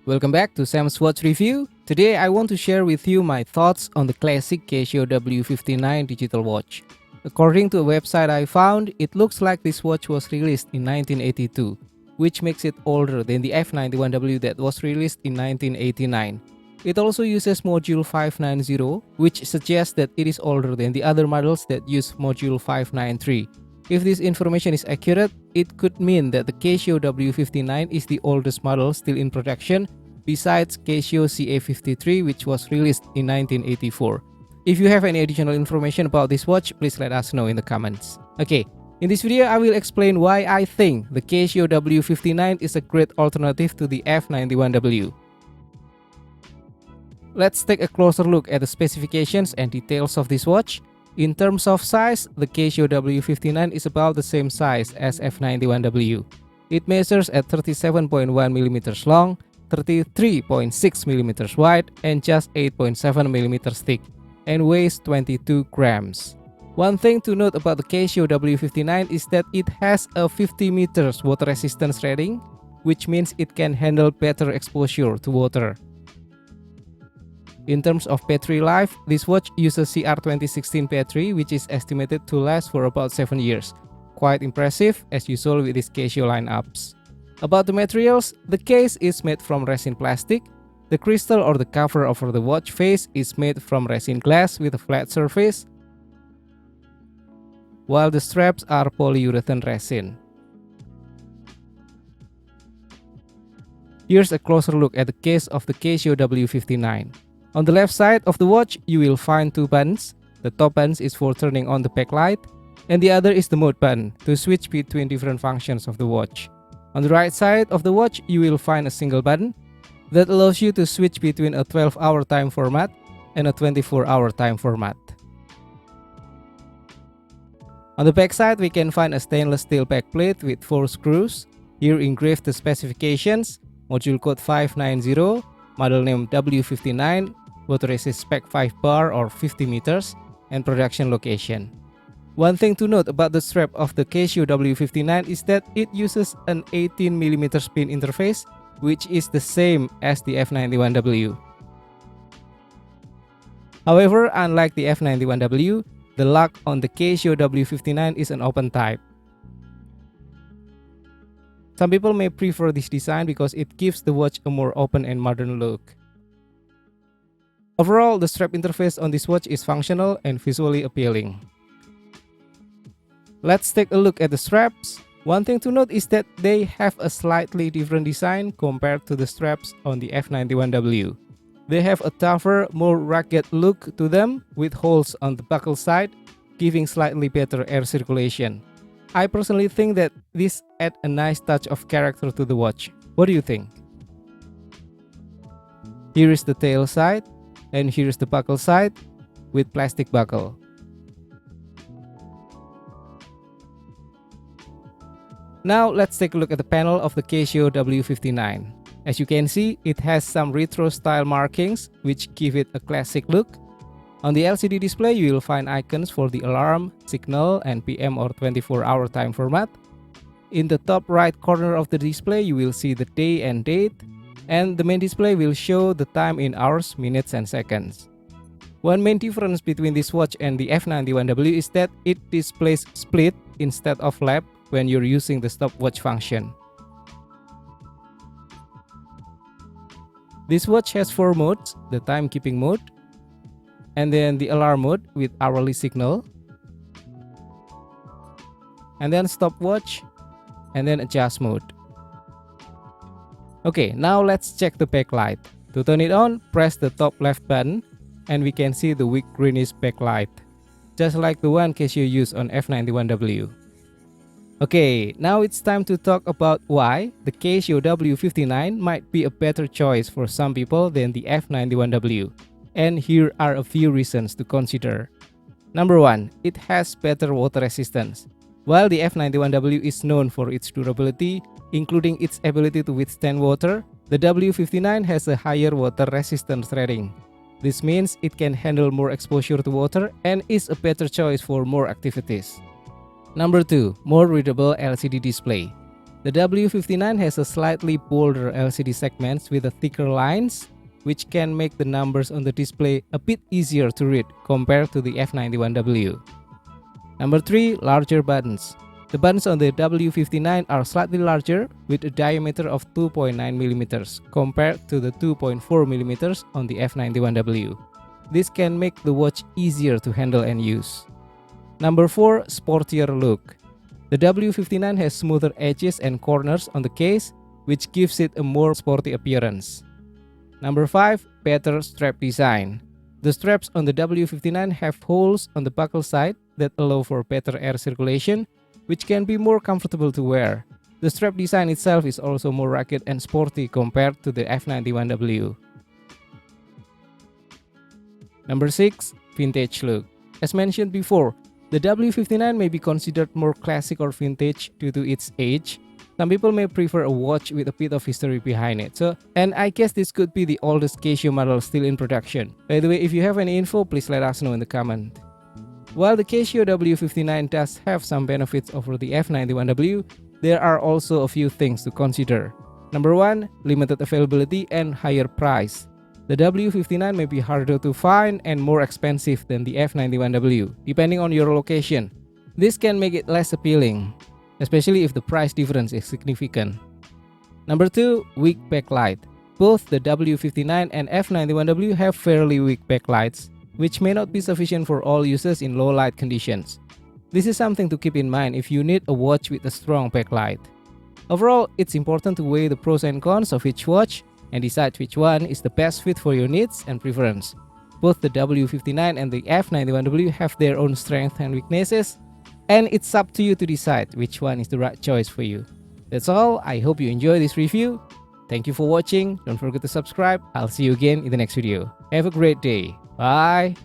Welcome back to Sam's Watch Review. Today I want to share with you my thoughts on the classic CASIO W-59 digital watch. According to a website I found, it looks like this watch was released in 1982, which makes it older than the F91W that was released in 1989. It also uses module 590, which suggests that it is older than the other models that use module 593. If this information is accurate, it could mean that the CASIO W59 is the oldest model still in production, besides CASIO CA53, which was released in 1984. If you have any additional information about this watch, please let us know in the comments. Okay, in this video I will explain why I think the CASIO W59 is a great alternative to the F91W. Let's take a closer look at the specifications and details of this watch. In terms of size, the CASIO W59 is about the same size as F91W. It measures at 37.1mm long, 33.6mm wide, and just 8.7mm thick, and weighs 22 grams. One thing to note about the CASIO W59 is that it has a 50 meters water resistance rating, which means it can handle better exposure to water. In terms of battery life, this watch uses CR2016 battery, which is estimated to last for about 7 years. Quite impressive as usual with these CASIO lineups. About the materials, the case is made from resin plastic. The crystal or the cover over the watch face is made from resin glass with a flat surface, while the straps are polyurethane resin. Here's a closer look at the case of the CASIO W59. On the left side of the watch, you will find two buttons. The top button is for turning on the backlight, and the other is the mode button to switch between different functions of the watch. On the right side of the watch, you will find a single button that allows you to switch between a 12-hour time format and a 24-hour time format. On the back side, we can find a stainless steel backplate with 4 screws. Here engraved the specifications, module code 590, model name W59, water resist spec 5 bar or 50 meters, and production location. One thing to note about the strap of the CASIO W59 is that it uses an 18mm pin interface, which is the same as the F91W. However, unlike the F91W, the lock on the CASIO W59 is an open type. Some people may prefer this design because it gives the watch a more open and modern look. Overall, the strap interface on this watch is functional and visually appealing. Let's take a look at the straps. One thing to note is that they have a slightly different design compared to the straps on the F91W. They have a tougher, more rugged look to them with holes on the buckle side, giving slightly better air circulation. I personally think that this adds a nice touch of character to the watch. What do you think? Here is the tail side, and here is the buckle side with plastic buckle. Now let's take a look at the panel of the CASIO W59. As you can see, it has some retro style markings which give it a classic look. On the LCD display, you will find icons for the alarm, signal, and PM or 24-hour time format. In the top right corner of the display, you will see the day and date, and the main display will show the time in hours, minutes, and seconds. One main difference between this watch and the F91W is that it displays split instead of lap when you're using the stopwatch function. This watch has 4 modes: the timekeeping mode, and then the alarm mode with hourly signal, and then stopwatch, and then adjust mode. Okay, now let's check the backlight. To turn it on, press the top left button, and we can see the weak greenish backlight, just like the one CASIO used on F91W. Okay, now it's time to talk about why the CASIO W59 might be a better choice for some people than the F91W. And here are a few reasons to consider. Number 1, it has better water resistance. While the F91W is known for its durability, including its ability to withstand water, the W59 has a higher water resistance rating. This means it can handle more exposure to water and is a better choice for more activities. Number 2, more readable LCD display. The W59 has a slightly bolder LCD segments with a thicker lines, which can make the numbers on the display a bit easier to read compared to the F91W. Number 3. Larger buttons. The buttons on the W59 are slightly larger with a diameter of 2.9mm compared to the 2.4mm on the F91W. This can make the watch easier to handle and use. Number 4. Sportier look. The W59 has smoother edges and corners on the case, which gives it a more sporty appearance. Number 5. Better strap design. The straps on the W59 have holes on the buckle side that allow for better air circulation, which can be more comfortable to wear. The strap design itself is also more rugged and sporty compared to the F91W. Number 6. Vintage look. As mentioned before, the W59 may be considered more classic or vintage due to its age. Some people may prefer a watch with a bit of history behind it. And I guess this could be the oldest Casio model still in production. By the way, if you have any info, please let us know in the comment. While the Casio W59 does have some benefits over the F91W, there are also a few things to consider. Number 1. Limited availability and higher price. The W59 may be harder to find and more expensive than the F91W, depending on your location. This can make it less appealing, especially if the price difference is significant. Number 2. Weak backlight. Both the W59 and F91W have fairly weak backlights, which may not be sufficient for all users in low light conditions. This is something to keep in mind if you need a watch with a strong backlight. Overall, it's important to weigh the pros and cons of each watch and decide which one is the best fit for your needs and preference. Both the W59 and the F91W have their own strengths and weaknesses, and it's up to you to decide which one is the right choice for you. That's all. I hope you enjoyed this review. Thank you for watching. Don't forget to subscribe. I'll see you again in the next video. Have a great day. Bye.